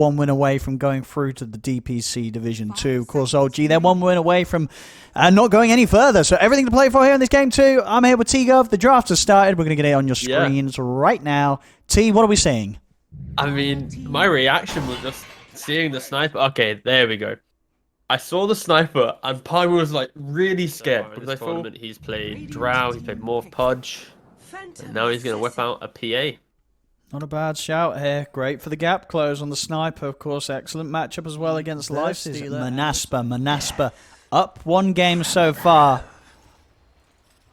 one win away from going through to the DPC Division 2. Of course, old.g, they're one win away from not going any further. So everything to play for here in this game too. I'm here with TEAGUV. The draft has started. We're going to get it on your screens right now. T, what are we seeing? I mean, my reaction was just seeing the sniper. Okay, there we go. I saw the sniper, and Pi was like really scared because I thought he's played Drow, he's played Morph Pudge, and now he's going to whip out a PA. Not a bad shout here. Great for the gap close on the sniper. Of course, excellent matchup as well against Lifestealer. Monaspa up one game so far.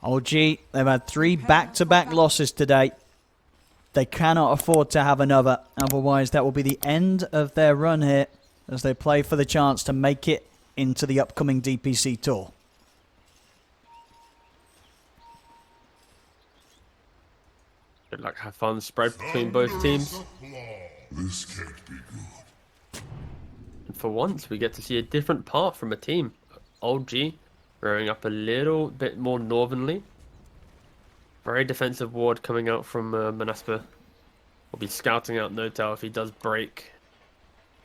old.g, they've had 3 back-to-back losses today. They cannot afford to have another. Otherwise, that will be the end of their run here as they play for the chance to make it into the upcoming DPC tour. Good luck, have fun spread between both teams. This can't be good. And for once, we get to see a different part from a team. old.g growing up a little bit more northernly. Very defensive ward coming out from Monaspa. Will be scouting out Notel if he does break,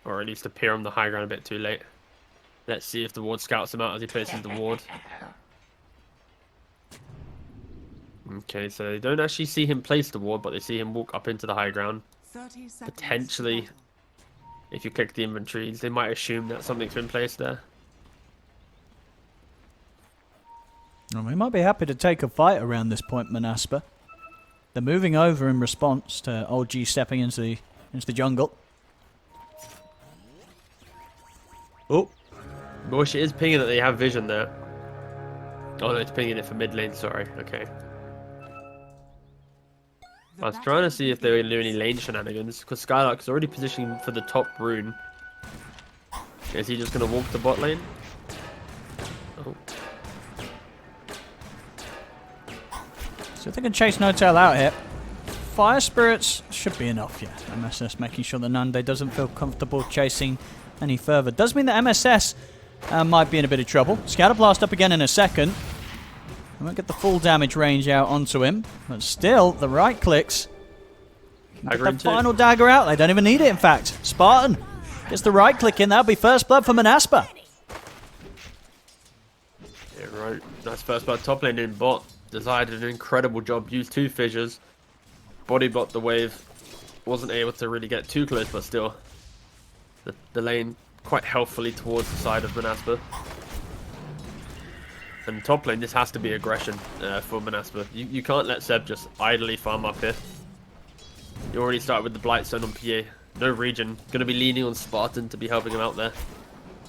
or at least appear on the high ground a bit too late. Let's see if the ward scouts him out as he places the ward. Okay, so they don't actually see him place the ward, but they see him walk up into the high ground. Potentially, if you click the inventories, they might assume that something's been placed there. Well, we might be happy to take a fight around this point, Monaspa. They're moving over in response to old.g stepping into the jungle. Oh, Bush is pinging that they have vision there. Oh no, it's pinging it for mid lane, sorry. Okay. I was trying to see if they were going to do any lane shenanigans, because Skylark is already positioning for the top rune. Is he just going to walk the bot lane? Oh. So if they can chase Notel out here, Fire Spirits should be enough, yeah. MSS making sure that Nande doesn't feel comfortable chasing any further. Does mean that MSS might be in a bit of trouble. Scatterblast up again in a second. I won't get the full damage range out onto him, but still, the right clicks. Get the final dagger out. They don't even need it, in fact. Spartan gets the right click in. That'll be first blood for Monaspa. Yeah, right. Nice first blood top lane in bot. Desire did an incredible job. Used 2 fissures. Body blocked the wave. Wasn't able to really get too close, but still. The lane quite healthfully towards the side of Monaspa. And top lane, this has to be aggression for Monaspa. You can't let Seb just idly farm up here. You already started with the Blightstone on PA. No regen. Going to be leaning on Spartan to be helping him out there.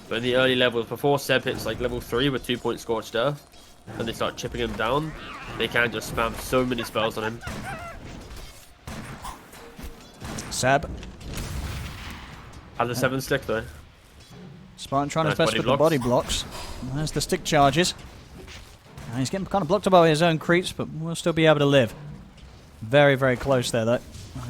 But in the early levels, before Seb hits like level 3 with 2-point Scorched Earth, and they start chipping him down, they can just spam so many spells on him. Seb. Has the 7 stick though. Spartan trying his best with the body blocks. There's the stick charges. And he's getting kind of blocked up by his own creeps, but we'll still be able to live. Very, very close there, though.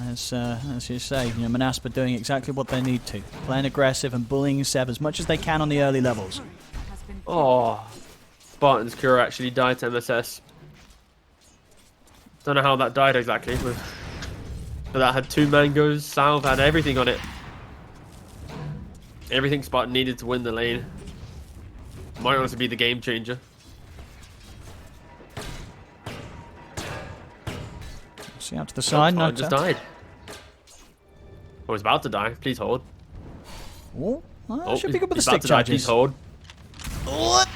As you say, you know, Monaspa doing exactly what they need to. Playing aggressive and bullying Seb as much as they can on the early levels. Oh, Spartan's cure actually died to MSS. Don't know how that died exactly, but that had 2 mangoes, salve, had everything on it. Everything Spartan needed to win the lane. Might honestly be the game changer. See out to the side, no just died. I was about to die. Please hold. Oh, should pick up with the stick charges. charges. Please hold. What?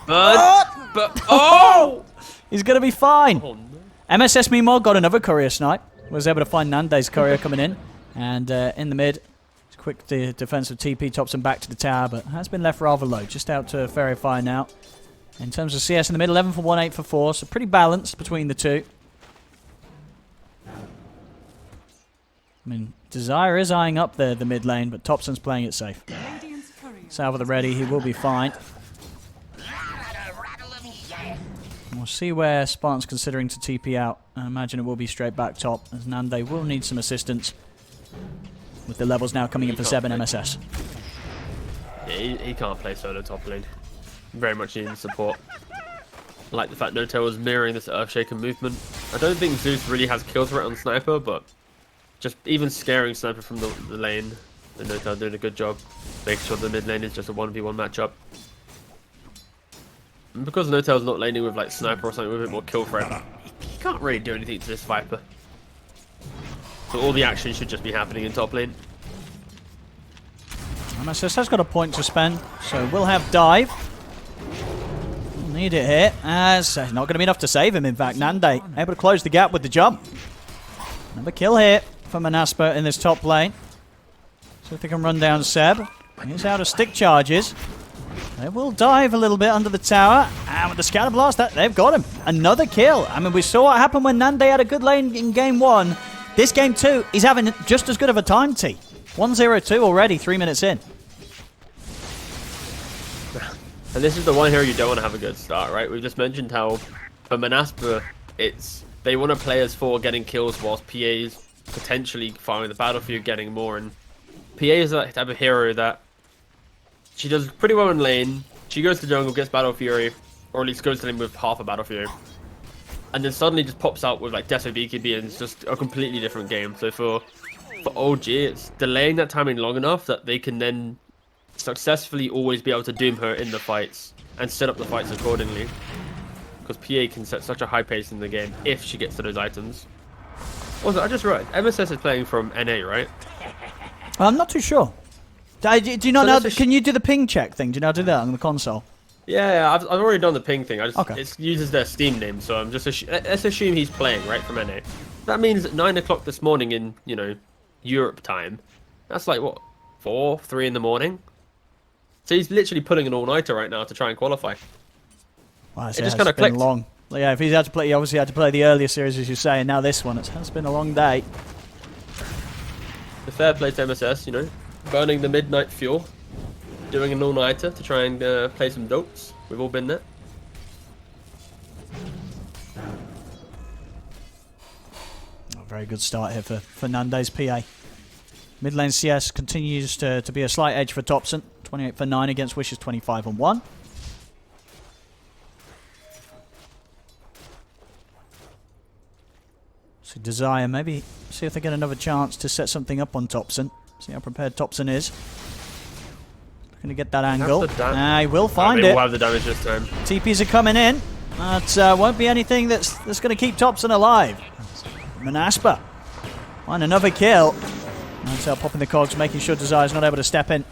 But oh! He's gonna be fine. Oh, no. MSS meanwhile got another courier snipe. Was able to find Nande's courier coming in, and in the mid, quick defensive TP tops him back to the tower, but has been left rather low. Just out to verify now. In terms of CS in the mid, 11 for 1, 8 for 4, so pretty balanced between the two. I mean, Desire is eyeing up the mid lane, but Topson's playing it safe. Salve at the ready, he will be fine. We'll see where Spartan's considering to TP out. I imagine it will be straight back top, as Nande will need some assistance. With the levels now coming in for Seb and MSS. Yeah, he can't play solo top lane. Very much needing support. I like the fact Notel was mirroring this Earthshaker movement. I don't think Zeus really has kill threat on Sniper, but just even scaring Sniper from the lane And Notel doing a good job making sure the mid lane is just a 1v1 matchup. And because Notel's not laning with like Sniper or something with a bit more kill threat, he can't really do anything to this Viper. So all the action should just be happening in top lane. MSS has got a point to spend, so we'll have dive. We'll need it here, as not going to be enough to save him, in fact. Nande able to close the gap with the jump. Another kill here for Monaspa in this top lane. See if they can run down Seb. He's out of stick charges. They will dive a little bit under the tower, and with the scatter blast, they've got him. Another kill. I mean, we saw what happened when Nande had a good lane in game 1. This game 2, he's having just as good of a time, T. 1-0-2 already, 3 minutes in. And this is the one hero you don't want to have a good start, right? We just mentioned how for Monaspa, they want to play as 4 getting kills whilst PA's potentially firing the battlefield getting more. And PA is that type of hero that she does pretty well in lane. She goes to jungle, gets Battle Fury, or at least goes to lane with half a Battle Fury. And then suddenly just pops out with like Deso BKB, and it's just a completely different game. So for OG, it's delaying that timing long enough that they can then successfully always be able to doom her in the fights and set up the fights accordingly. Because PA can set such a high pace in the game if she gets to those items. Also, I just realized MSS is playing from NA, right? I'm not too sure. Do you not know? Can you do the ping check thing? Do you know how to do that on the console? Yeah, I've already done the ping thing. Okay. It uses their Steam name, so I'm just let's assume he's playing right from NA. That means at 9 o'clock this morning in Europe time. That's like what 3 in the morning. So he's literally pulling an all-nighter right now to try and qualify. Wow, it just kind of clicked. Long. Yeah, if he's had to play, he obviously had to play the earlier series, as you say, and now this one. It has been a long day. The fair play to MSS, burning the midnight fuel, doing an all-nighter to try and play some dopes. We've all been there. A very good start here for Nande's PA. Mid lane CS continues to be a slight edge for Topson. 28 for 9 against Wishes 25 on 1. So Desire, maybe see if they get another chance to set something up on Topson. See how prepared Topson is. Going to get that angle. He will find it. We'll have the damage this time. TPs are coming in. That won't be anything that's going to keep Topson alive. Monaspa. Find another kill. Notel popping the cogs, making sure Desire's not able to step in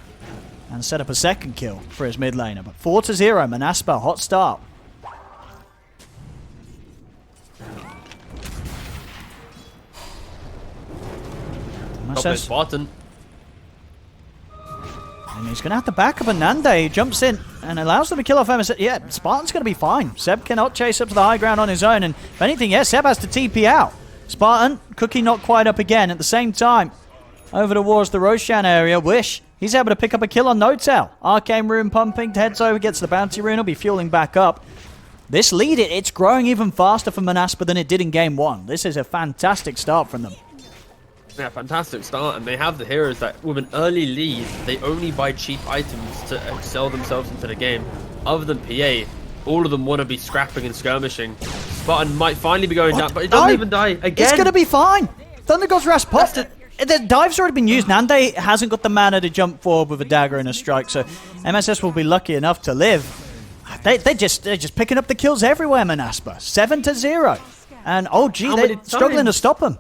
and set up a second kill for his mid laner. But 4-0, Monaspa, hot start. Spartan. And he's going to have to back up Nande. He jumps in and allows them to kill off MS. Yeah, Spartan's going to be fine. Seb cannot chase up to the high ground on his own. And if anything, yes, Seb has to TP out. Spartan, Cookie not quite up again. At the same time, over towards the Roshan area, Wish, he's able to pick up a kill on Notel. Arcane Rune pumping, heads over, gets the Bounty Rune, he'll be fueling back up. This lead, it's growing even faster for Monaspa than it did in game 1. This is a fantastic start from them. Yeah, fantastic start, and they have the heroes that, with an early lead, they only buy cheap items to excel themselves into the game. Other than PA, all of them want to be scrapping and skirmishing. Spartan might finally be going down, but it doesn't even die again. It's going to be fine. Thunder God's Wrath popped. The dive's already been used. Nande hasn't got the mana to jump forward with a dagger and a strike, so MSS will be lucky enough to live. They're just picking up the kills everywhere, Monaspa. 7-0. And OG, they're struggling to stop them.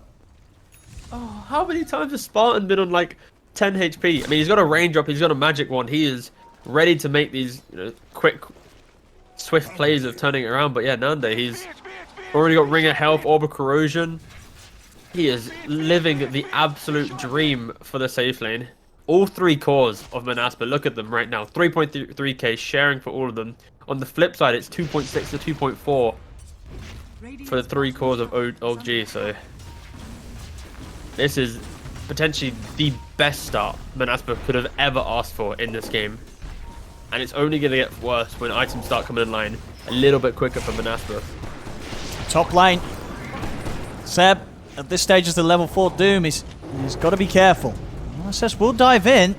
Oh, how many times has Spartan been on like 10 HP? I mean, he's got a range up, he's got a magic one. He is ready to make these quick, swift plays of turning it around. But yeah, Nande, he's already got Ring of Health, Orb of Corrosion. He is living the absolute dream for the safe lane. All 3 cores of Monaspa, look at them right now. 3.3k sharing for all of them. On the flip side, it's 2.6 to 2.4 for the 3 cores of old G. So this is potentially the best start Monaspa could have ever asked for in this game. And it's only going to get worse when items start coming in line a little bit quicker for Monaspa. Top lane. Seb, at this stage, is the level 4 Doom. He's got to be careful. MSS will dive in.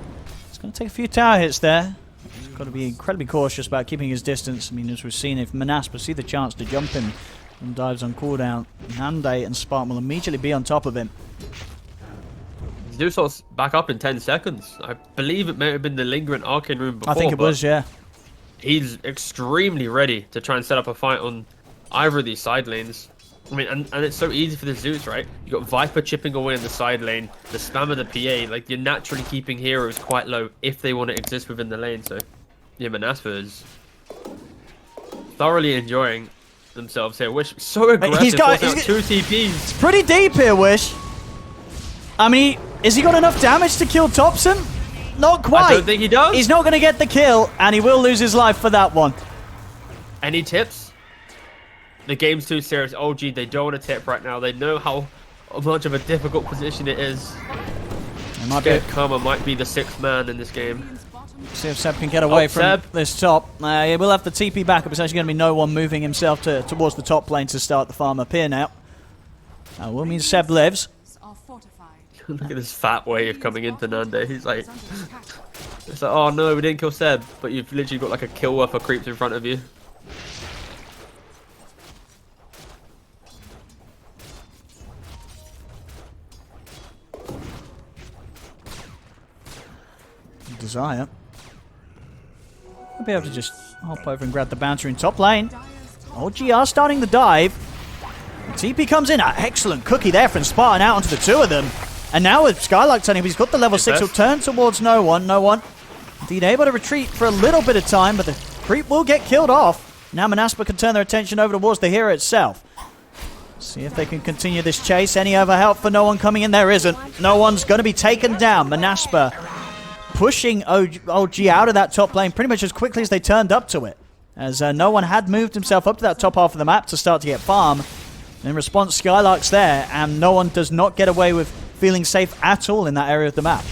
It's going to take a few tower hits there. He's got to be incredibly cautious about keeping his distance. I mean, as we've seen, if Monaspa see the chance to jump him and dives on cooldown, Nande and Spartan will immediately be on top of him. Zeus back up in 10 seconds. I believe it may have been the Lingering Arcane Rune before. I think it was, yeah. He's extremely ready to try and set up a fight on either of these side lanes. I mean, and it's so easy for the Zeus, right? You got Viper chipping away in the side lane, the spam of the PA. Like, you're naturally keeping heroes quite low if they want to exist within the lane. So, yeah, Monaspa is thoroughly enjoying themselves here. Wish so aggressive. He's got 2 TPs. It's pretty deep here, Wish. I mean, is he got enough damage to kill Thompson? Not quite. I don't think he does. He's not going to get the kill, and he will lose his life for that one. Any tips? The game's too serious. OG, they don't want to tip right now. They know how much of a difficult position it is. Karma might be the 6th man in this game. See if Seb can get away from this top. He will have the TP backup. It's actually going to be no one moving himself towards the top lane to start the farm up here now. Will mean Seb lives. Look at this fat wave coming into Nande. He's like, it's like, oh no, we didn't kill Seb, but you've literally got like a kill worth of creeps in front of you. Desire. I'll be able to just hop over and grab the bouncer in top lane. OG are starting the dive. TP comes in. Excellent cookie there from Spartan out onto the 2 of them. And now with Skylark turning, he's got the level 6. He'll turn towards no one. No one. Indeed, able to retreat for a little bit of time, but the creep will get killed off. Now Monaspa can turn their attention over towards the hero itself. See if they can continue this chase. Any other help for no one coming in? There isn't. No one's going to be taken down. Monaspa pushing OG out of that top lane pretty much as quickly as they turned up to it. As no one had moved himself up to that top half of the map to start to get farm. In response, Skylark's there, and no one does not get away with feeling safe at all in that area of the map.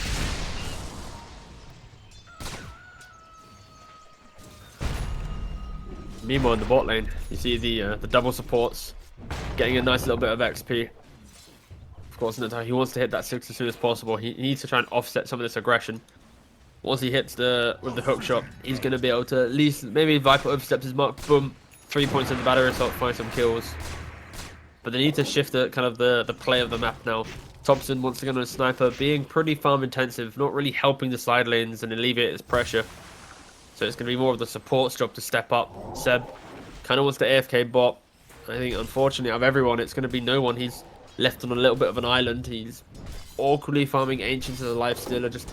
Meanwhile, in the bot lane, you see the double supports getting a nice little bit of XP. Of course, he wants to hit that 6 as soon as possible. He needs to try and offset some of this aggression. Once he hits with the hook shot, he's going to be able to at least, maybe Viper oversteps his mark, boom, 3 points in the battery assault, find some kills. But they need to shift the play of the map now. Thompson, once again on a sniper, being pretty farm intensive, not really helping the side lanes and alleviate his pressure. So it's going to be more of the support's job to step up. Seb kind of wants the AFK bot. I think, unfortunately, out of everyone, it's going to be no one. He's left on a little bit of an island. He's awkwardly farming Ancients as a life stealer, just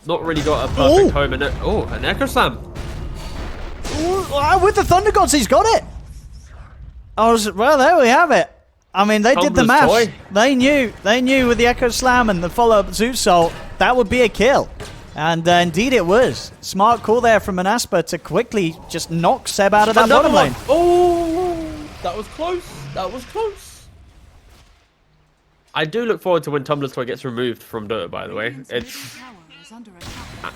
not really got a perfect home. And an Echo Slam. With the Thunder Gods, he's got it. Well, there we have it. I mean, they did the maths. They knew with the Echo Slam and the follow-up Zeus Soul, that would be a kill. And indeed it was. Smart call there from Monaspa to quickly just knock Seb out of that bottom lane. Oh, that was close. That was close. I do look forward to when Tumbler's Toy gets removed from Dota, by the way. It's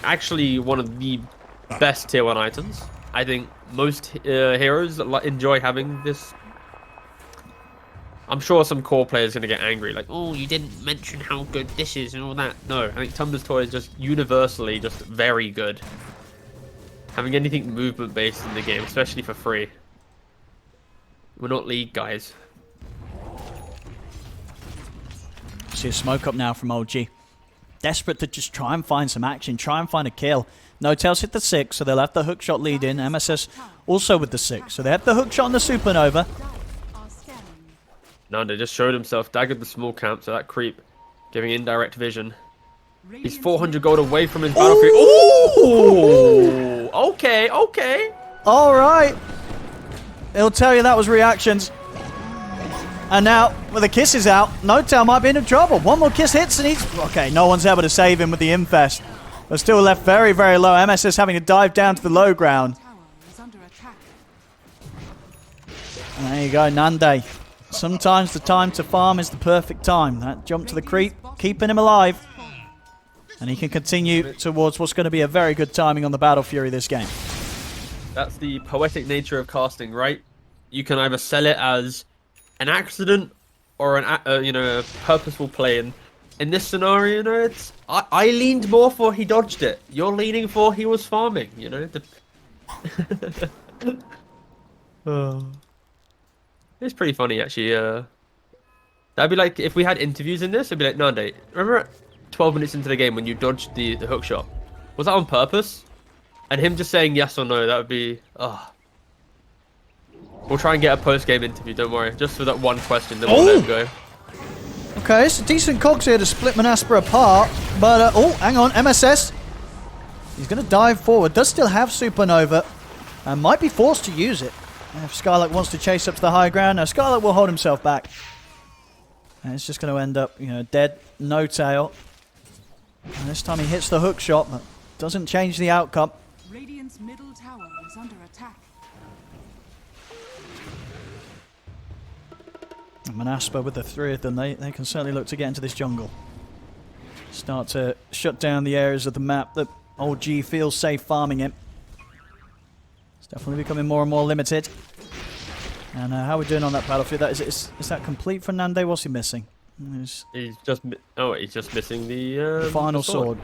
actually one of the best tier 1 items. I think most heroes enjoy having this. I'm sure some core players are going to get angry, like, oh, you didn't mention how good this is and all that. No, I think Tumbler's Toy is just universally just very good. Having anything movement-based in the game, especially for free. We're not League, guys. See a smoke up now from OG. Desperate to just try and find some action, try and find a kill. No Tails hit the 6, so they'll have the hookshot lead in. MSS also with the 6, so they have the hookshot on the Supernova. Nanda just showed himself, daggered the small camp, so that creep giving indirect vision. He's 400 gold away from his battlefield. Ooh! Okay, okay. All right. It'll tell you that was reactions. And now, with the kisses out, No-Tail might be in trouble. One more kiss hits and he's... Okay, no one's able to save him with the Infest. They're still left very, very low. MSS having to dive down to the low ground. And there you go, Nande. Sometimes the time to farm is the perfect time. That jump to the creep, keeping him alive. And he can continue towards what's going to be a very good timing on the Battle Fury this game. That's the poetic nature of casting, right? You can either sell it as an accident or an a purposeful play. And in this scenario, it's I leaned more for he dodged it. You're leaning for he was farming. It's pretty funny, actually. That'd be like if we had interviews in this. It'd be like, Nande, remember 12 minutes into the game when you dodged the hook shot? Was that on purpose? And him just saying yes or no, that would be... We'll try and get a post-game interview, don't worry. Just for that one question, then we'll let him go. Okay, it's a decent cogs here to split Monaspa apart. But, hang on, MSS. He's going to dive forward. Does still have Supernova. And might be forced to use it. If Skylark wants to chase up to the high ground. Now, Skylark will hold himself back. And it's just going to end up, dead. No tail. And this time he hits the hook shot, but doesn't change the outcome. Radiant's middle tower is under attack. And Monaspa with the three of them, they can certainly look to get into this jungle. Start to shut down the areas of the map that old G feels safe farming in. It's definitely becoming more and more limited. And how are we doing on that battlefield? Is that complete for Nande? What's he missing? He's just missing the final sword.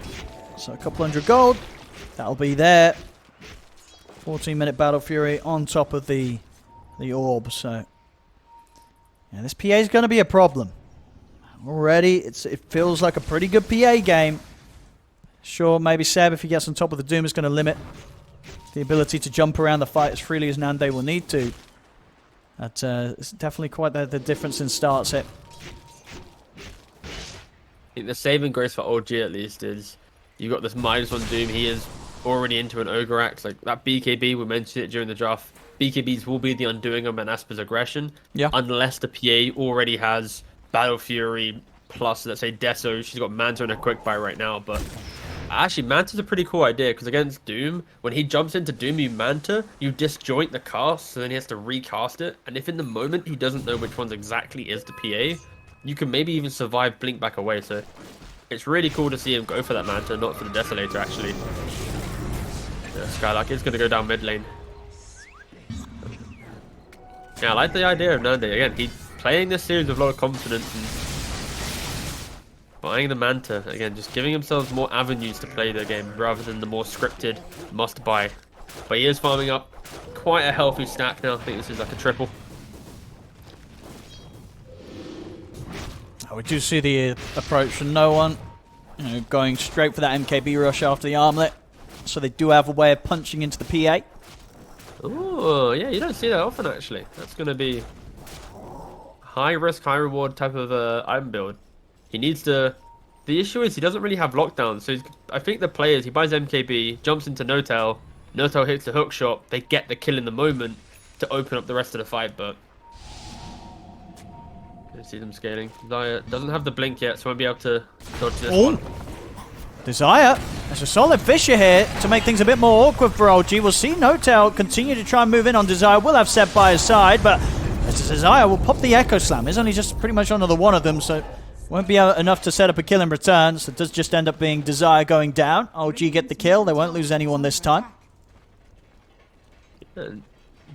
So a couple hundred gold. That'll be there. 14-minute Battle Fury on top of the orb. So yeah, this PA is going to be a problem. Already, it feels like a pretty good PA game. Sure, maybe Seb, if he gets on top of the Doom, is going to limit the ability to jump around the fight as freely as Nande will need to. But it's definitely quite the difference in starts here. I think the saving grace for old G at least is you got this -1 Doom. He is already into an Ogre Axe. Like that BKB, we mentioned it during the draft. BKBs will be the undoing of Manaspa's aggression. Yeah. Unless the PA already has Battle Fury plus, let's say, Deso. She's got Manta and a Quick Buy right now. But actually, Manta's a pretty cool idea because against Doom, when he jumps into Doom, you Manta, you disjoint the cast, so then he has to recast it. And if in the moment he doesn't know which ones exactly is the PA, you can maybe even survive Blink back away. So it's really cool to see him go for that Manta, not for the Desolator, actually. Yeah, Skylark is going to go down mid lane. Yeah, I like the idea of Nande. Again, he's playing this series with a lot of confidence and buying the Manta. Again, just giving himself more avenues to play the game rather than the more scripted must-buy. But he is farming up quite a healthy stack now. I think this is like a triple. We do see the approach from no one. Going straight for that MKB rush after the armlet. So they do have a way of punching into the PA. Oh, yeah, you don't see that often, actually. That's going to be high risk, high reward type of item build. He needs to... The issue is he doesn't really have lockdown. So I think the players, he buys MKB, jumps into No-Tail. No-Tail hits the hook shot. They get the kill in the moment to open up the rest of the fight, but... You see them scaling. Desire doesn't have the blink yet, so won't be able to dodge this one. Desire. There's a solid Fisher here to make things a bit more awkward for OG. We'll see No-Tail continue to try and move in on Desire. We'll have Seb by his side, but Desire will pop the Echo Slam. He's only just pretty much another one of them, so won't be enough to set up a kill in return. So it does just end up being Desire going down. OG get the kill. They won't lose anyone this time.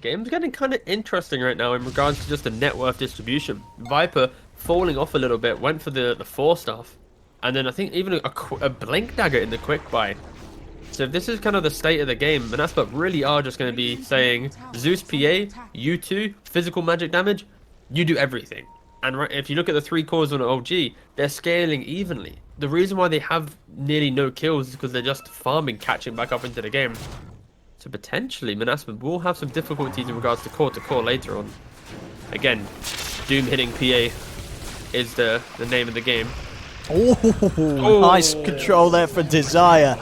Game's getting kind of interesting right now in regards to just the net worth distribution. Viper falling off a little bit, went for the 4-staff. And then I think even a Blink Dagger in the Quick Buy. So if this is kind of the state of the game, Monaspa really are just going to be saying, Zeus PA, you two, physical magic damage, you do everything. And if you look at the 3 cores on OG, they're scaling evenly. The reason why they have nearly no kills is because they're just farming, catching back up into the game. So potentially, Monaspa will have some difficulties in regards to core later on. Again, Doom hitting PA is the name of the game. Oh, nice control there for Desire.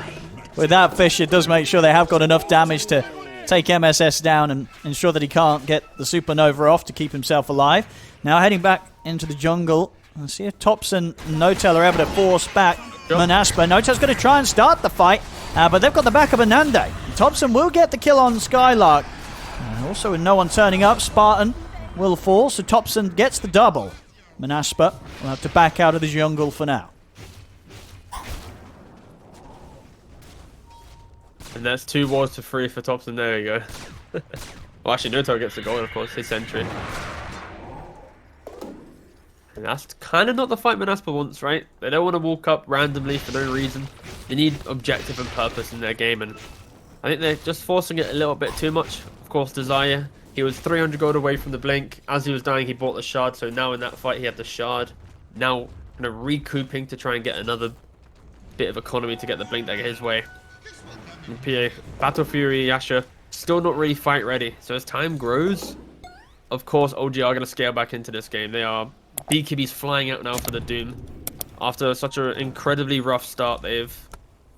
With that, Fisher does make sure they have got enough damage to take MSS down and ensure that he can't get the Supernova off to keep himself alive. Now heading back into the jungle. Let's see if Thompson and No-Tail are able to force back Monaspa. No-Tail's going to try and start the fight, but they've got the back of Anande. Thompson will get the kill on Skylark. Also with no one turning up, Spartan will fall, so Thompson gets the double. Monaspa will have to back out of the jungle for now. And that's 2 wards for free for Thompson. There you go. Well, actually, No-Tail gets the goal, of course. His sentry. And that's kind of not the fight Monaspa wants, right? They don't want to walk up randomly for no reason. They need objective and purpose in their game, and I think they're just forcing it a little bit too much. Of course, Desire, he was 300 gold away from the blink. As he was dying, he bought the shard, so now in that fight he had the shard. Now kind of recouping to try and get another bit of economy to get the Blink Dagger his way. And PA, Battle Fury, Yasha, still not really fight ready. So as time grows, of course, OG are going to scale back into this game. They are BKB's flying out now for the Doom. After such an incredibly rough start, they've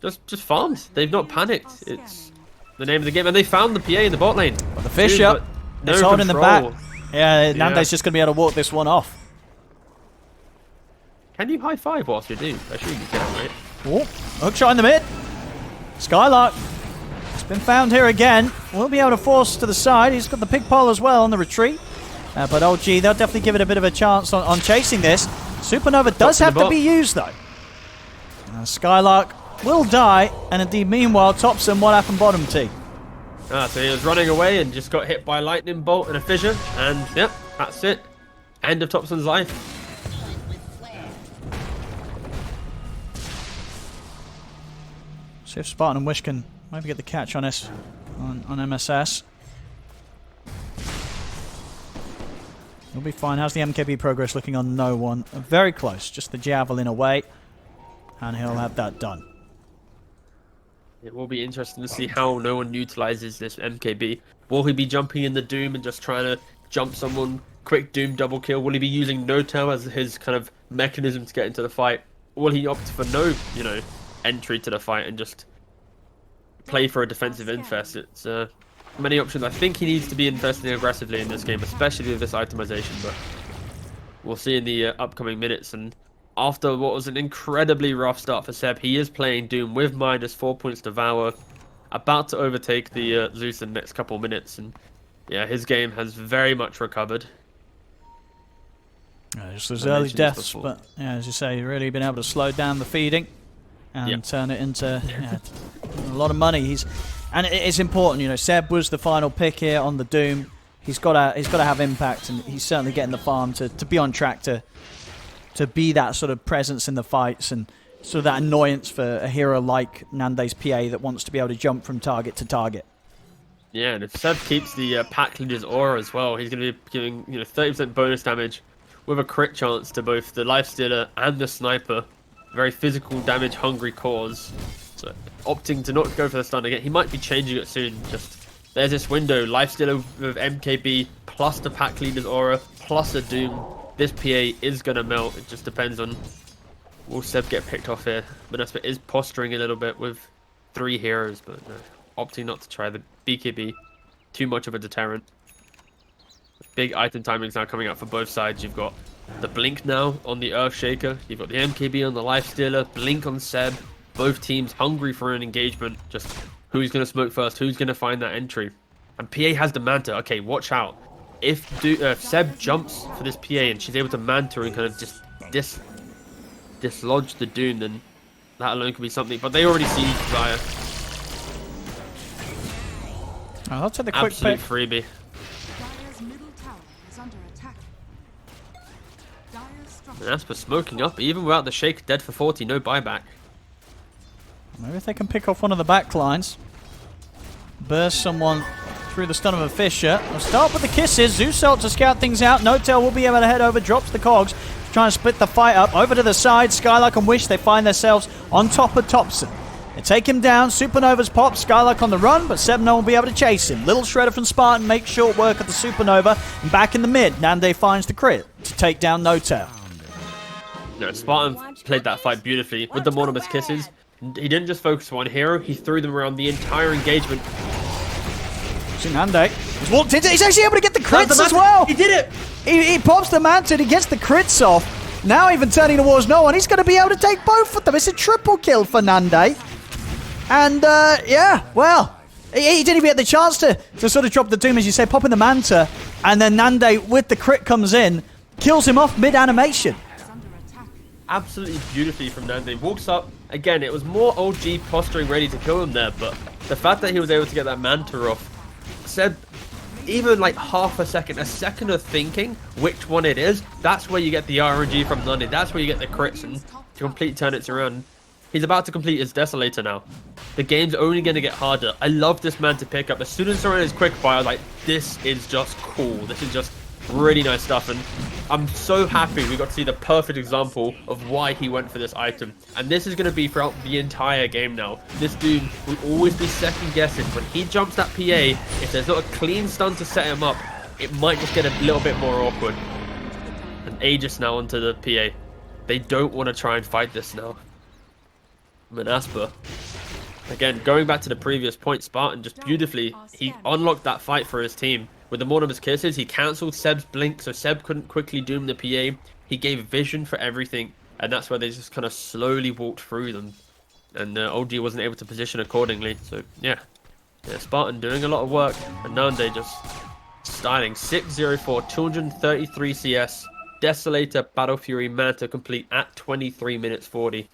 just farmed. They've not panicked. It's the name of the game. And they found the PA in the bot lane. Well, the fish up. It's holding them back. Yeah, Nande's just going to be able to walk this one off. Can you high five whilst you do? I assume you can, right? Oh, hook shot in the mid. Skylark. It's been found here again. We'll be able to force to the side. He's got the pig pole as well on the retreat. But OG, they'll definitely give it a bit of a chance on chasing this. Supernova does have to be used, though. Skylark will die, and indeed, meanwhile, Topson, what happened bottom T? So he was running away and just got hit by a lightning bolt and a fissure, and yep, that's it. End of Topson's life. See if Spartan and Wish can maybe get the catch on this on MSS. He'll be fine. How's the MKB progress looking on no one? Very close. Just the javelin away. And he'll have that done. It will be interesting to see how no one utilizes this MKB. Will he be jumping in the Doom and just trying to jump someone, quick Doom double kill? Will he be using No-Tail as his kind of mechanism to get into the fight? Or will he opt for no, entry to the fight and just play for a defensive infest? It's many options. I think he needs to be investing aggressively in this game, especially with this itemization, but we'll see in the upcoming minutes. And after what was an incredibly rough start for Seb, he is playing Doom with -4 points Devour, about to overtake the Zeus in the next couple minutes, and yeah, his game has very much recovered. Just those early deaths, but yeah, as you say, really been able to slow down the feeding and turn it into a lot of money. And it's important, Seb was the final pick here on the Doom. He's got to have impact, and he's certainly getting the farm to be on track to be that sort of presence in the fights and sort of that annoyance for a hero like Nande's PA that wants to be able to jump from target to target. Yeah, and if Seb keeps the pack leader's aura as well, he's going to be giving 30% bonus damage with a crit chance to both the Lifestealer and the Sniper. Very physical damage hungry cause. So opting to not go for the stun again. He might be changing it soon. Just there's this window. Lifestealer with MKB plus the pack leader's aura plus a Doom. This PA is going to melt. It just depends on will Seb get picked off here. Monaspa is posturing a little bit with 3 heroes, but opting not to try the BKB. Too much of a deterrent. Big item timings now coming out for both sides. You've got the Blink now on the Earthshaker. You've got the MKB on the Lifestealer. Blink on Seb. Both teams hungry for an engagement. Just who's going to smoke first? Who's going to find that entry? And PA has the Manta. Okay, watch out. If Seb jumps for this PA and she's able to Manta and kind of just dislodge the Doom, then that alone could be something. But they already see Zaya. I'll take the quick Absolute pick. freebie. Dire's middle tower is under attack. Dire's structure. Monaspa smoking up, even without the shake, dead for 40, no buyback. Maybe if they can pick off one of the back lines. Burst someone through the stun of a Fisher. We'll start with the kisses. Zeus ult to scout things out. No-Tail will be able to head over, drops the cogs, try and split the fight up. Over to the side, Skylark and Wish, they find themselves on top of Topson. They take him down. Supernova's pop. Skylark on the run, but 7-0 will be able to chase him. Little shredder from Spartan makes short work of the Supernova. And back in the mid, Nande finds the crit to take down No-Tail. No, Spartan played that fight beautifully with the Monaspa's kisses. He didn't just focus on one hero, he threw them around the entire engagement. See Nande. He's walked into. He's actually able to get the crits as well. He did it! He pops the Manta and he gets the crits off. Now even turning towards no one. He's going to be able to take both of them. It's a triple kill for Nande. And, yeah, well, he didn't even get the chance to sort of drop the Doom, as you say, popping the Manta. And then Nande, with the crit, comes in, kills him off mid-animation. Absolutely beautifully from Nande. Walks up. Again, it was more OG posturing ready to kill him there, but the fact that he was able to get that Manta off said even like half a second of thinking which one it is, that's where you get the RNG from Nande. That's where you get the crits and to complete turn it around. He's about to complete his Desolator now. The game's only going to get harder. I love this Manta pickup. As soon as I saw his quick fire, I was like, this is just cool. This is just Really nice stuff, and I'm so happy we got to see the perfect example of why he went for this item. And this is going to be throughout the entire game now. This dude will always be second guessing. When he jumps that PA, if there's not a clean stun to set him up, it might just get a little bit more awkward. And Aegis now onto the PA. They don't want to try and fight this now. Monaspa. Again, going back to the previous point, Spartan just beautifully, he unlocked that fight for his team. With the Mortimer's Kisses, he cancelled Seb's blink, so Seb couldn't quickly doom the PA. He gave vision for everything, and that's where they just kind of slowly walked through them. And OG wasn't able to position accordingly, so yeah. Spartan doing a lot of work, and Nande just styling 604, 233 CS, Desolator, Battle Fury, Manta complete at 23 minutes 40.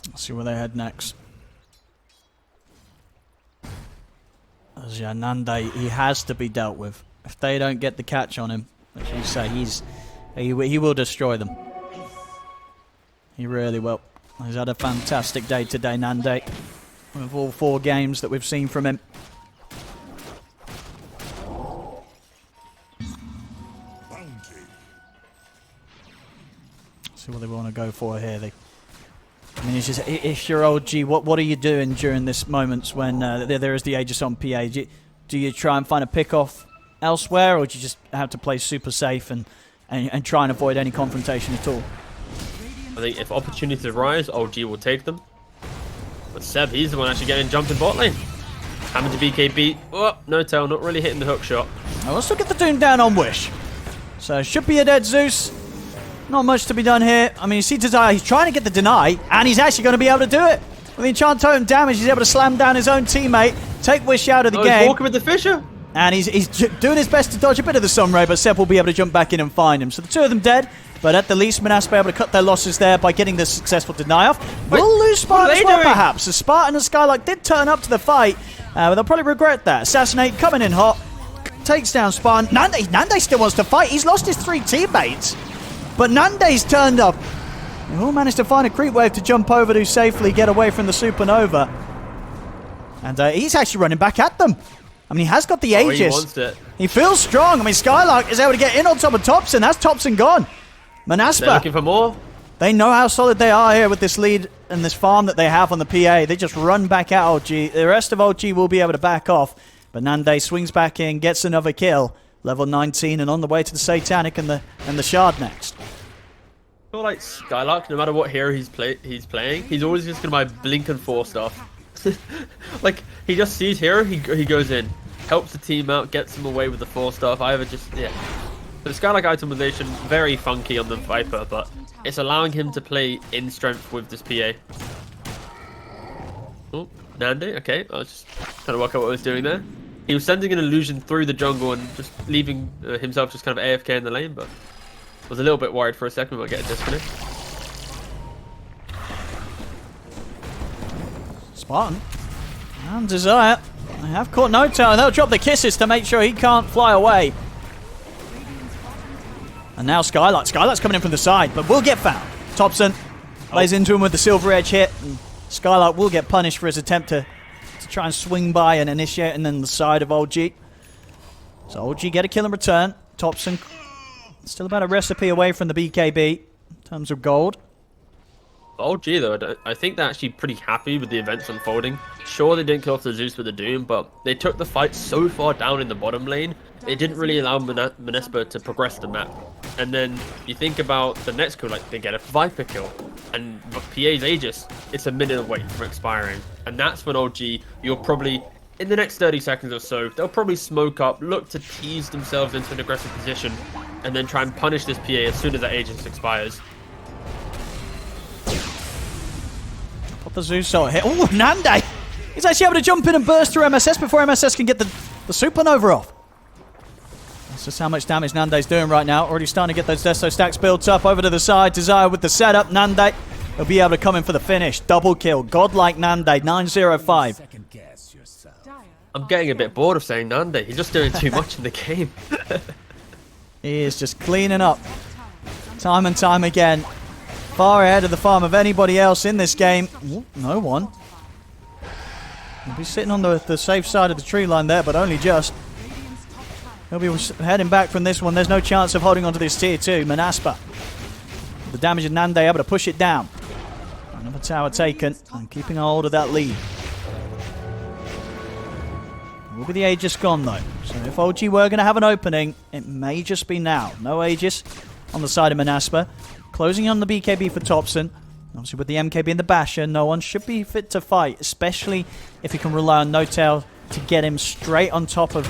Let's see where they head next. As Nande, he has to be dealt with. If they don't get the catch on him, as you say, he will destroy them. He really will. He's had a fantastic day today, Nande, with all 4 games that we've seen from him. See what they want to go for here. I mean, it's just, if you're old G, what are you doing during this moments when there is the Aegis on PA? Do you try and find a pick-off elsewhere, or do you just have to play super safe and try and avoid any confrontation at all? I think if opportunities arise, old G will take them. But Seb, he's the one actually getting jumped in bot lane. Having to BKB. Oh, no tail, not really hitting the hook shot. Now let's look at the Doom down on Wish. So, should be a dead Zeus. Not much to be done here. I mean, you see Desire, he's trying to get the deny, and he's actually going to be able to do it. With the Enchant Totem damage, he's able to slam down his own teammate, take Wish out of the game. He's walking with the Fisher. And he's doing his best to dodge a bit of the Sunray, but Seb will be able to jump back in and find him. So the 2 of them dead, but at the least, Monaspa able to cut their losses there by getting the successful deny off. We'll lose Spartan as well, perhaps. The Spartan and Skylark did turn up to the fight, but they'll probably regret that. Assassinate coming in hot, takes down Spartan. Nande still wants to fight. He's lost his 3 teammates. But Nande's turned up. They all managed to find a creep wave to jump over to safely get away from the Supernova. And he's actually running back at them. I mean, he has got the Aegis. He wants it. He feels strong. I mean, Skylark is able to get in on top of Thompson. That's Thompson gone. Monaspa. They're looking for more. They know how solid they are here with this lead and this farm that they have on the PA. They just run back at OG. The rest of OG will be able to back off. But Nande swings back in, gets another kill. Level 19 and on the way to the Satanic and the Shard next. I feel like Skylark, no matter what hero he's playing, he's always just going to buy Blink and 4 stuff. Like, he just sees hero, he goes in, helps the team out, gets them away with the 4 stuff. Yeah. So the Skylark itemization, very funky on the Viper, but it's allowing him to play in strength with this PA. Oh, Nande, okay. I was just trying to work out what I was doing there. He was sending an illusion through the jungle and just leaving himself just kind of AFK in the lane, but was a little bit worried for a second we might get a disconnect. Spartan and Desire. They have caught no tail. They'll drop the kisses to make sure he can't fly away. And now Skylark. Skylark's coming in from the side, but will get found. Thompson lays into him with the Silver Edge hit, and Skylark will get punished for his attempt to try and swing by and initiate, and then the side of old G. So old G get a kill in return. Thompson still about a recipe away from the BKB in terms of gold. OG though, I think they're actually pretty happy with the events unfolding. Sure, they didn't kill off the Zeus with the Doom, but they took the fight so far down in the bottom lane, it didn't really allow Monaspa to progress the map. And then you think about the next kill, like they get a Viper kill, and PA's Aegis, it's a minute away from expiring. And that's when OG, you'll probably, in the next 30 seconds or so, they'll probably smoke up, look to tease themselves into an aggressive position, and then try and punish this PA as soon as that Aegis expires. Put the Zeus out here. Oh, Nande! He's actually able to jump in and burst through MSS before MSS can get the Supernova off. That's just how much damage Nande's doing right now. Already starting to get those Desto stacks built up over to the side. Desire with the setup. Nande will be able to come in for the finish. Double kill. Godlike Nande. 905. I'm getting a bit bored of saying Nande. He's just doing too much in the game. He is just cleaning up. Time and time again. Far ahead of the farm of anybody else in this game. Ooh, no one. He'll be sitting on the safe side of the tree line there, but only just. He'll be heading back from this one. There's no chance of holding onto this tier 2. Monaspa. The damage of Nande able to push it down. Another tower taken and keeping hold of that lead. Will be the Aegis gone though. So if OG were going to have an opening, it may just be now. No Aegis on the side of Monaspa. Closing on the BKB for Thompson. Obviously with the MKB and the Basher, no one should be fit to fight, especially if he can rely on No-Tail to get him straight on top of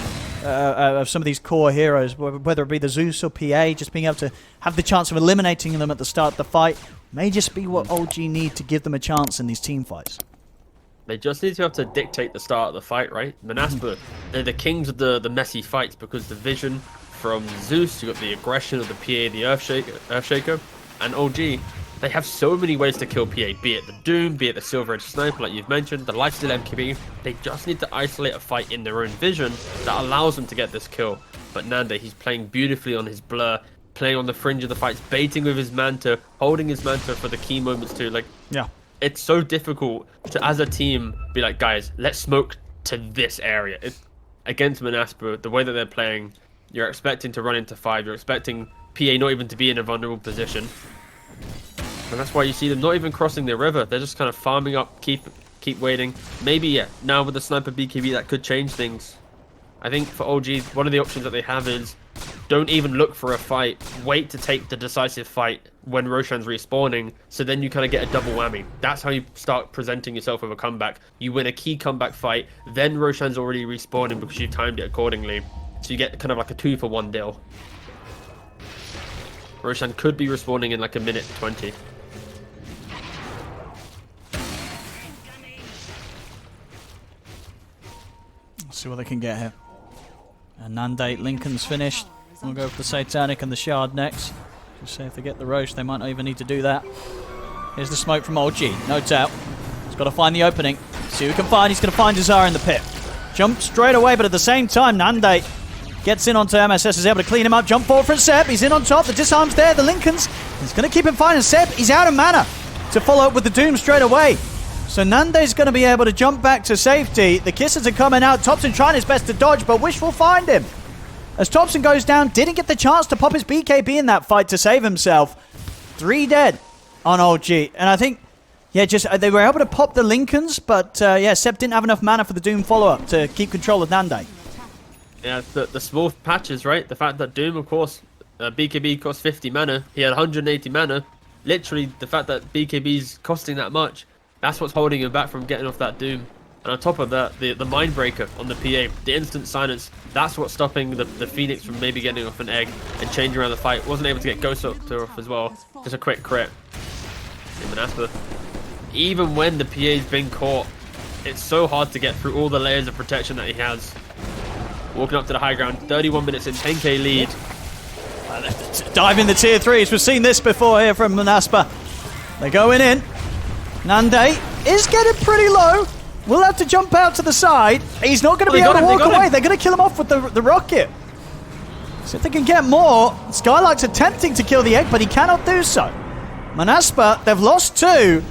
some of these core heroes, whether it be the Zeus or PA. Just being able to have the chance of eliminating them at the start of the fight may just be what OG need to give them a chance in these team fights. They just need to have to dictate the start of the fight, right? Monaspa, they're the kings of the messy fights because the vision from Zeus, you got the aggression of the PA, the Earthshaker, and OG. They have so many ways to kill PA, be it the Doom, be it the Silver Edge Sniper, like you've mentioned, the Lifesteal MKB. They just need to isolate a fight in their own vision that allows them to get this kill. But Nande, he's playing beautifully on his blur, playing on the fringe of the fights, baiting with his Manta, holding his Manta for the key moments too. Like, yeah, it's so difficult to, as a team, be like, guys, let's smoke to this area. Against Monaspa, the way that they're playing, you're expecting to run into 5, you're expecting PA not even to be in a vulnerable position. And that's why you see them not even crossing the river. They're just kind of farming up, keep waiting. Maybe, yeah, now with the Sniper BKB, that could change things. I think for OG, one of the options that they have is don't even look for a fight. Wait to take the decisive fight when Roshan's respawning, so then you kind of get a double whammy. That's how you start presenting yourself with a comeback. You win a key comeback fight, then Roshan's already respawning because you timed it accordingly. So you get kind of like a 2-for-1 deal. Roshan could be respawning in like a minute 20. See what they can get here. And Nande, Lincoln's finished. We'll go for the Satanic and the Shard next. Just say if they get the Roche, they might not even need to do that. Here's the smoke from OG. No doubt. He's got to find the opening. See who he can find. He's going to find Desire in the pit. Jump straight away, but at the same time, Nande gets in onto MSS, is able to clean him up. Jump forward from Seb. He's in on top. The disarm's there. The Lincolns. He's going to keep him fine. And Seb, he's out of mana to follow up with the Doom straight away. So Nande's going to be able to jump back to safety. The kisses are coming out. Thompson trying his best to dodge, but Wish will find him. As Thompson goes down, didn't get the chance to pop his BKB in that fight to save himself. 3 dead on OG. And I think, yeah, just they were able to pop the Lincolns, but yeah, Seb didn't have enough mana for the Doom follow-up to keep control of Nande. Yeah, the small patches, right? The fact that Doom, of course, BKB costs 50 mana. He had 180 mana. Literally, the fact that BKB's costing that much, that's what's holding him back from getting off that Doom. And on top of that, the Mindbreaker on the PA, the instant silence, that's what's stopping the Phoenix from maybe getting off an egg and changing around the fight. Wasn't able to get Ghost Doctor off as well. Just a quick crit. In Monaspa. Even when the PA's been caught, it's so hard to get through all the layers of protection that he has. Walking up to the high ground, 31 minutes in, 10k lead. Dive in the tier 3s. We've seen this before here from Monaspa. They're going in. Nande is getting pretty low. We'll have to jump out to the side. He's not going to be able to walk away. They're going to kill him off with the rocket. So if they can get more, Skylark's attempting to kill the egg, but he cannot do so. Monaspa, they've lost 2.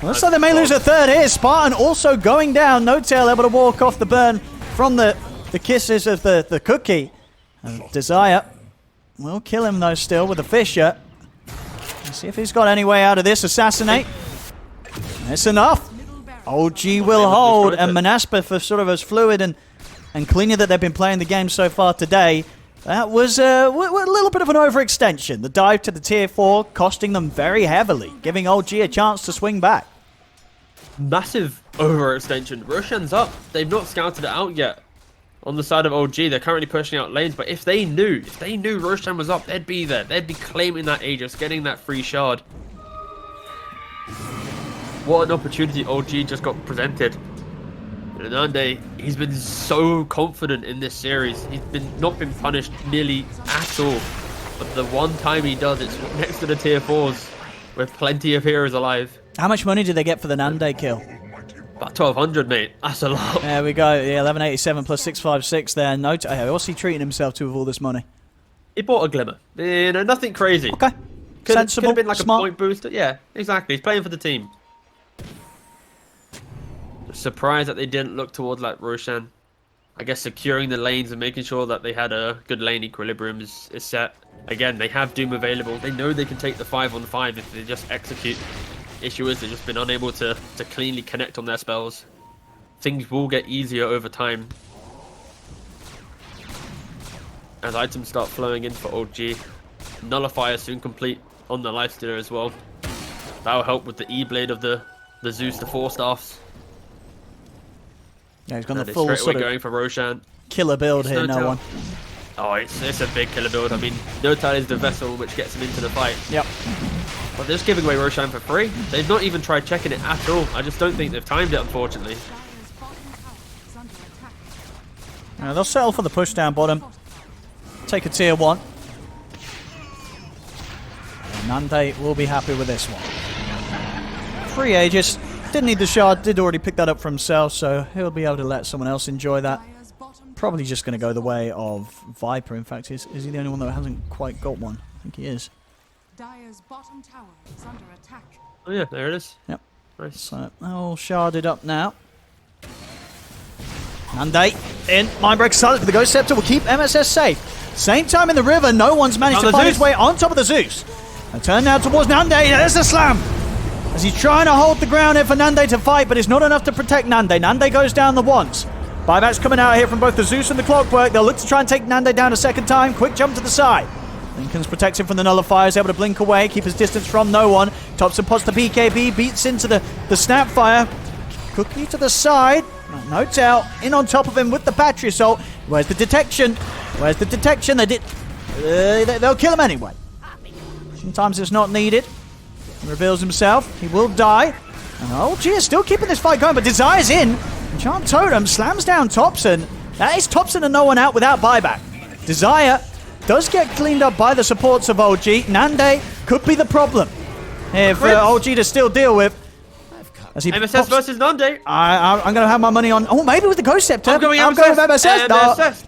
Looks like they may lose a 3rd here. Spartan also going down. No-Tail able to walk off the burn from the kisses of the cookie. Desire will kill him though still with the Fisher. Let's see if he's got any way out of this. Assassinate. That's enough. OG will hold, and Monaspa, for sort of as fluid and cleaner that they've been playing the game so far today, that was a little bit of an overextension. The dive to the tier 4 costing them very heavily, giving OG a chance to swing back. Massive overextension. Roshan's up. They've not scouted it out yet. On the side of OG, they're currently pushing out lanes, but if they knew Roshan was up, they'd be there. They'd be claiming that Aegis, getting that free shard. What an opportunity OG just got presented. And Nande, he's been so confident in this series. He's not been punished nearly at all. But the one time he does, it's next to the tier 4s with plenty of heroes alive. How much money did they get for the Nande kill? About 1,200, mate. That's a lot. There we go. Yeah, 1187 plus 656 there. What's he treating himself to with all this money? He bought a Glimmer. You know, nothing crazy. Okay. Sensible, could have been like smart. a point booster. Yeah, exactly. He's playing for the team. Surprised that they didn't look towards like Roshan. I guess securing the lanes and making sure that they had a good lane equilibrium is set. Again, they have Doom available. They know they can take the 5-on-5 if they just execute. Issue is they've just been unable to cleanly connect on their spells. Things will get easier over time. As items start flowing in for old.g. Nullifier soon complete on the Lifestealer as well. That'll help with the E-Blade of the Zeus, the 4 staffs. Yeah, he's gone the And full straight sort away of going for Roshan. killer build It's here, no no one. Oh, it's a big killer build. I mean, Dota is the vessel which gets him into the fight. Yep. But they're just giving away Roshan for free. They've not even tried checking it at all. I just don't think they've timed it, unfortunately. Dire's bottom tower is under attack. They'll settle for the push down bottom. Take a tier 1. And Nande will be happy with this one. Free Aegis. Didn't need the shard. Did already pick that up for himself, so he'll be able to let someone else enjoy that. Dire's bottom Probably just going to go the way of Viper. In fact, is he the only one that hasn't quite got one? I think he is. Dire's bottom tower is under attack. Oh yeah, there it is. Yep. Nice. So, all sharded up now. Nande in. Mindbreak silent, but the Ghost Scepter will keep MSS safe. Same time in the river, no one's managed to find his way on top of the Zeus. A turn now towards Nande. There's the slam. As he's trying to hold the ground here for Nande to fight, but it's not enough to protect Nande. Nande goes down the once. Buyback's coming out here from both the Zeus and the Clockwork. They'll look to try and take Nande down a second time. Quick jump to the side. Lincoln's protecting from the nullifiers, able to blink away, keep his distance from no one. Thompson pots the BKB, beats into the Snapfire. Cookie to the side. No tell. In on top of him with the battery assault. Where's the detection? Where's the detection? They'll kill him anyway. Sometimes it's not needed. He reveals himself. He will die. And old.g is still keeping this fight going, but Desire's in. Enchant Totem slams down Thompson. That is Thompson and no one out without buyback. Desire does get cleaned up by the supports of old.g. Nande could be the problem here for old.g to still deal with. As he MSS versus Nande. I'm going to have my money on... Oh, maybe with the Ghost Scepter. I'm going with MSS.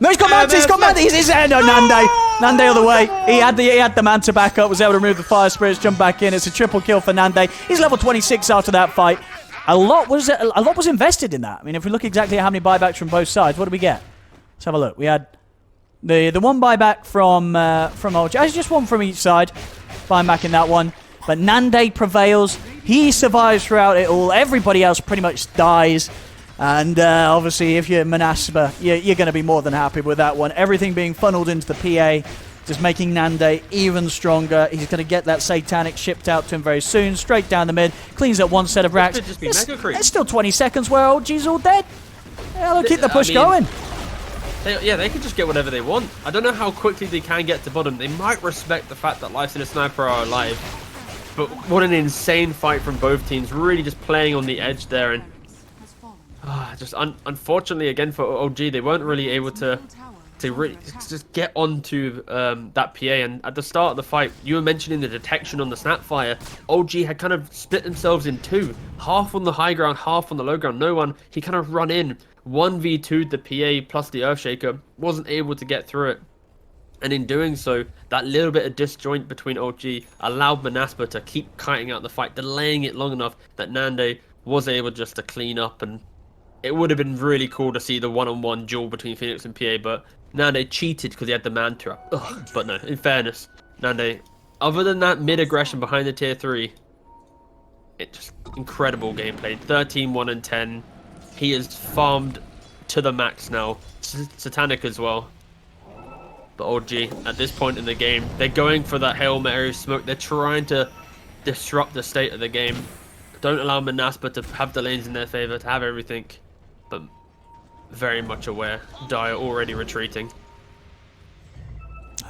No, he's got Manta. He's got Manta. He's no, Nande. Nande all the way. He had the Manta back up, was able to remove the Fire Spirits, jump back in. It's a triple kill for Nande. He's level 26 after that fight. A lot was invested in that. I mean, if we look exactly at how many buybacks from both sides, what do we get? Let's have a look. We had the one buyback from old.g. Actually, just one from each side. Buyback in that one. But Nande prevails. He survives throughout it all. Everybody else pretty much dies. And obviously, if you're Monaspa, you're going to be more than happy with that one. Everything being funneled into the PA, just making Nande even stronger. He's going to get that Satanic shipped out to him very soon. Straight down the mid. Cleans up one set of racks. Could just be Mega Creep. It's still 20 seconds where old.g's all dead. Yeah, they'll keep the push going. They could just get whatever they want. I don't know how quickly they can get to bottom. They might respect the fact that Lifestealer Sniper are alive. But what an insane fight from both teams. Really just playing on the edge there. And just unfortunately, again, for old.g, they weren't really able to really just get onto that PA. And at the start of the fight, you were mentioning the detection on the Snapfire. old.g had kind of split themselves in two. Half on the high ground, half on the low ground. No one, he kind of run in. 1v2'd the PA plus the Earthshaker. Wasn't able to get through it. And in doing so, that little bit of disjoint between old.g allowed Monaspa to keep kiting out the fight, delaying it long enough that Nande was able just to clean up. And it would have been really cool to see the one-on-one duel between Phoenix and PA, but Nande cheated because he had the Manta. But no, in fairness, Nande, other than that mid-aggression behind the tier 3, it just incredible gameplay. 13-1-10. He is farmed to the max now. Satanic as well. But old.g, at this point in the game, they're going for that Hail Mary smoke. They're trying to disrupt the state of the game. Don't allow Monaspa to have the lanes in their favor, to have everything. But very much aware. Dire already retreating.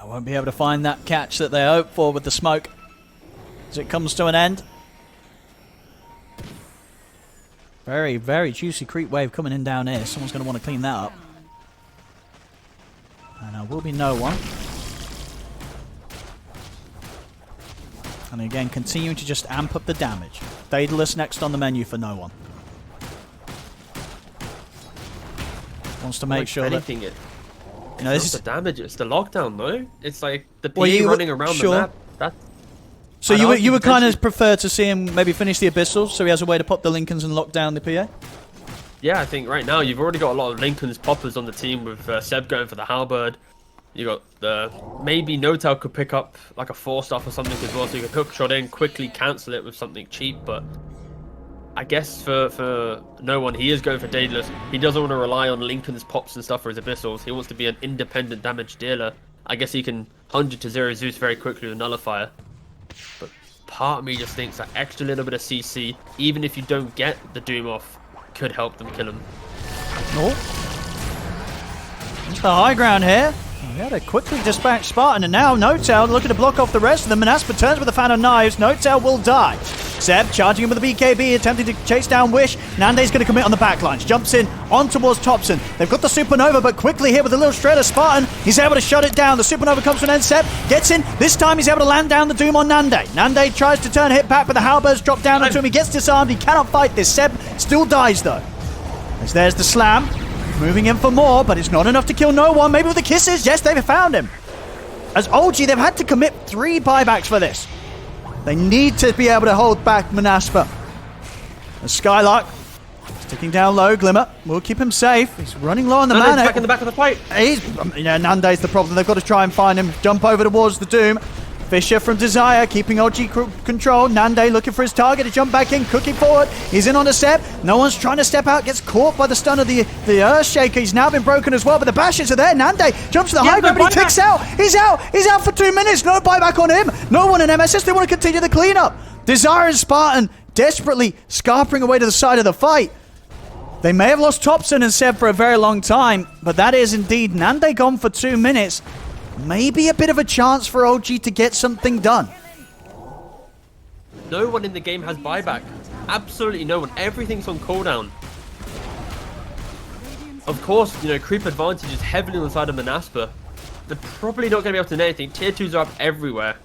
I won't be able to find that catch that they hope for with the smoke as it comes to an end. Very, very juicy creep wave coming in down here. Someone's going to want to clean that up. And there will be no one. And again, continuing to just amp up the damage. Daedalus next on the menu for no one. Wants to make sure that... It. You know, this It's is not the damage, it's the lockdown, though. It's like the PA Well, running around the map. That, So I'd you argue would kind potentially- of prefer to see him maybe finish the Abyssal so he has a way to pop the Lincolns and lock down the PA? Yeah, I think right now you've already got a lot of Lincoln's poppers on the team with Seb going for the halberd. You got the maybe Notel could pick up like a 4-star or something as well, so you could hook shot in, quickly cancel it with something cheap. But I guess for no one, he is going for Daedalus. He doesn't want to rely on Lincoln's pops and stuff for his abyssals. He wants to be an independent damage dealer. I guess he can 100 to 0 Zeus very quickly with Nullifier. But part of me just thinks that extra little bit of CC, even if you don't get the Doom off, could help them kill him. Oh. Into the high ground here. He had to quickly dispatch Spartan, and now Notel looking to block off the rest of them. Monaspa turns with a fan of knives. Notel will die. Seb charging him with a BKB, attempting to chase down Wish. Nande's going to commit on the backlines. Jumps in on towards Thompson. They've got the Supernova, but quickly here with a little shredder. Spartan, he's able to shut it down. The Supernova comes to an end. Seb gets in. This time he's able to land down the Doom on Nande. Nande tries to turn hit back, but the halberds drop down onto him. He gets disarmed. He cannot fight this. Seb still dies, though. As there's the slam. Moving in for more, but it's not enough to kill no one. Maybe with the kisses. Yes, they've found him. As OG, they've had to commit 3 buybacks for this. They need to be able to hold back Monaspa. As Skylark sticking down low. Glimmer will keep him safe. He's running low on the mana. Back in the back of the fight. Nande's the problem. They've got to try and find him. Jump over towards the Doom. Fisher from Desire keeping OG control. Nande looking for his target to jump back in, cooking forward. He's in on a step. No one's trying to step out. Gets caught by the stun of the Earthshaker. He's now been broken as well, but the bashes are there. Nande jumps to the high ground, but he ticks out. He's out. He's out for 2 minutes. No buyback on him. No one in MSS. They want to continue the cleanup. Desire and Spartan desperately scarpering away to the side of the fight. They may have lost Thompson and Seb for a very long time, but that is indeed Nande gone for 2 minutes. Maybe a bit of a chance for OG to get something done. No one in the game has buyback. Absolutely no one. Everything's on cooldown. Of course, you know, creep advantage is heavily on the side of Monaspa. They're probably not going to be able to do anything. Tier 2s are up everywhere.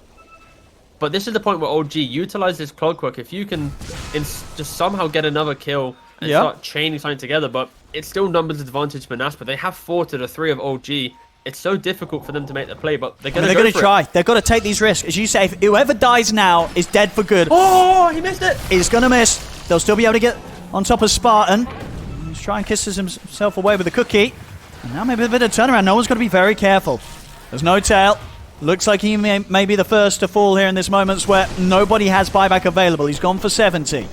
But this is the point where OG utilize this clockwork. If you can just somehow get another kill and start chaining something together, but it's still numbers advantage for Monaspa. They have 4 to the 3 of OG. It's so difficult for them to make the play, but they're going to try. They've got to take these risks. As you say, if whoever dies now is dead for good. Oh, he missed it. He's going to miss. They'll still be able to get on top of Spartan. He's trying to kiss himself away with the cookie. And now maybe a bit of turnaround. No one's got to be very careful. There's no tail. Looks like he may be the first to fall here in this moment where nobody has buyback available. He's gone for 70.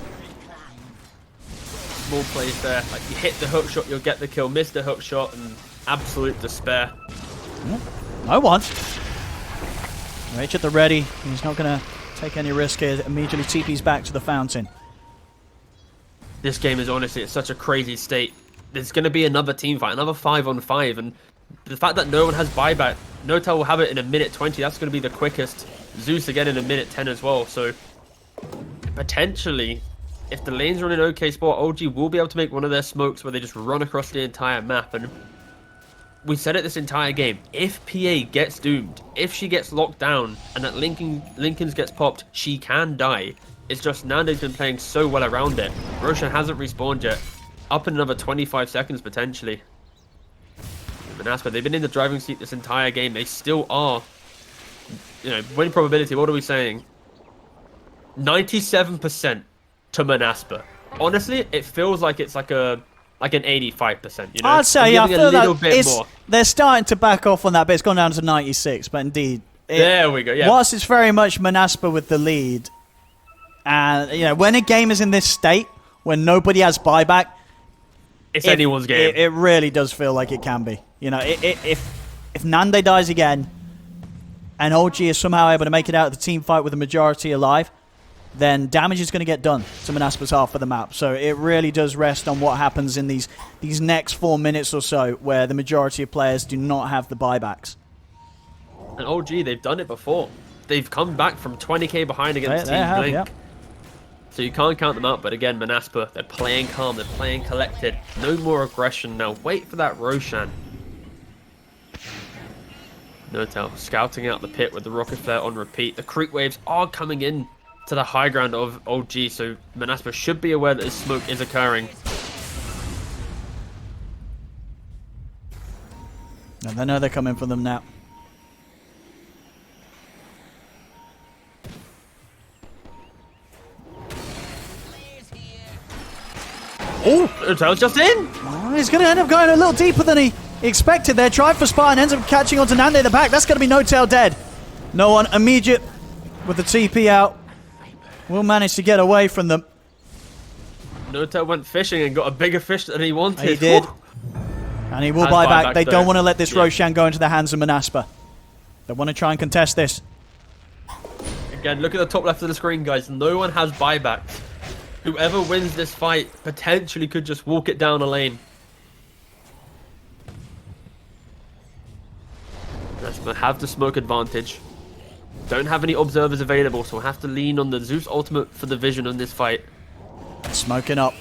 Small plays there. Like you hit the hook shot, you'll get the kill. Miss the hook shot, and absolute despair. No one. Rage at the ready. He's not going to take any risk here. Immediately TP's back to the fountain. This game is honestly at such a crazy state. There's going to be another team fight, another 5-on-5, and the fact that no one has buyback, Notel will have it in a minute 20. That's going to be the quickest. Zeus again in a minute 10 as well. So potentially, if the lanes are in an okay spot, OG will be able to make one of their smokes where they just run across the entire map. And we said it this entire game, if PA gets doomed, if she gets locked down, and that Lincoln's gets popped, she can die. It's just Nande's been playing so well around it. Roshan hasn't respawned yet. Up in another 25 seconds potentially. Monaspa, they've been in the driving seat this entire game. They still are. You know, win probability, what are we saying? 97% to Monaspa. Honestly, it feels like it's like an 85%, you know? I'd say, yeah, I feel that they're starting to back off on that, but it's gone down to 96. But indeed, there we go. Yeah. Whilst it's very much Monaspa with the lead, and you know, when a game is in this state, when nobody has buyback, it's anyone's game. It really does feel like it can be. You know, if Nande dies again, and OG is somehow able to make it out of the team fight with the majority alive, then damage is going to get done to Monaspa's half of the map. So it really does rest on what happens in these next 4 minutes or so, where the majority of players do not have the buybacks. And OG, they've done it before. They've come back from 20k behind against Team Blink. Yep. So you can't count them out. But again, Monaspa, they're playing calm, they're playing collected. No more aggression now. Wait for that Roshan. Notel scouting out the pit with the rocket flare on repeat. The creep waves are coming in to the high ground of OG, so Monaspa should be aware that this smoke is occurring. And they know they're coming for them now. Oh, Hotel's just in! Oh, he's going to end up going a little deeper than he expected there. Tried for Spine, ends up catching onto Nande at the back. That's going to be No Tail dead. No one immediate with the TP out will manage to get away from them. No Tail went fishing and got a bigger fish than he wanted. He did. And he will Has buy back. buyback They though. don't want to let this Yeah. Roshan go into the hands of Monaspa. They want to try and contest this. Again, look at the top left of the screen, guys. No one has buybacks. Whoever wins this fight potentially could just walk it down a lane. Let's have the smoke advantage. Don't have any observers available, so we'll have to lean on the Zeus ultimate for the vision on this fight. Smoking up.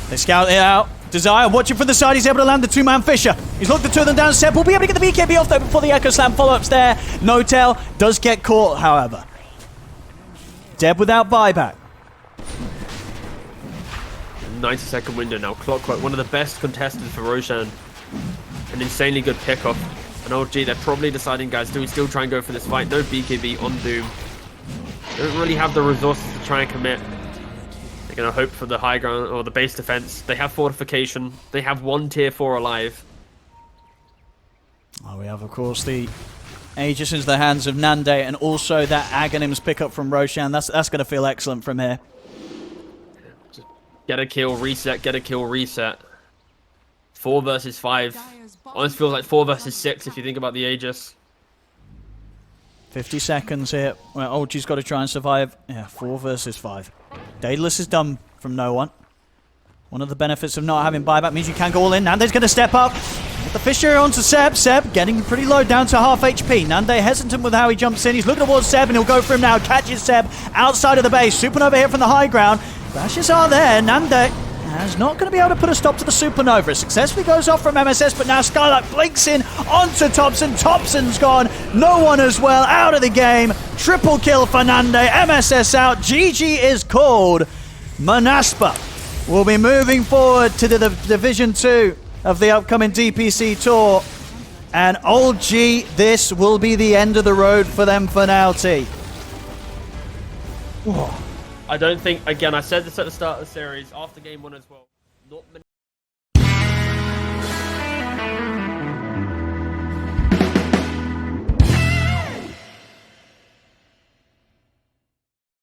They scout it out. Desire watching from the side. He's able to land the two-man Fisher. He's looked the two of them down. Seb will be able to get the BKB off though before the Echo Slam follow-ups there. No Tail does get caught, however. Deb without buyback. 90-second window now. Clockwork, one of the best contestants for Roshan. An insanely good pickoff. And OG, they're probably deciding, guys, do we still try and go for this fight? No BKB on Doom. They don't really have the resources to try and commit. They're going to hope for the high ground or the base defense. They have fortification. They have one tier 4 alive. Oh, we have, of course, the Aegis into the hands of Nande and also that Aghanim's pickup from Roshan. That's going to feel excellent from here. Just get a kill, reset, get a kill, reset. 4 versus 5. Almost feels like 4 versus 6 if you think about the Aegis. 50 seconds here. Well, OG's got to try and survive. Yeah, 4 versus 5. Daedalus is done from no one. One of the benefits of not having buyback means you can go all in. Nande's going to step up. Get the Fisher onto Seb. Seb getting pretty low, down to half HP. Nande hesitant with how he jumps in. He's looking towards Seb and he'll go for him now. Catches Seb outside of the base. Supernova here from the high ground. Rashes are there. Nande is not going to be able to put a stop to the Supernova. It successfully goes off from MSS, but now Skylight blinks in onto Thompson. Thompson's gone. No one as well out of the game. Triple kill for Nande. MSS out. GG is called. Monaspa will be moving forward to the Division 2 of the upcoming DPC Tour. And Old G, this will be the end of the road for them for now, T. I don't think, again, I said this at the start of the series, after game 1 as well, not many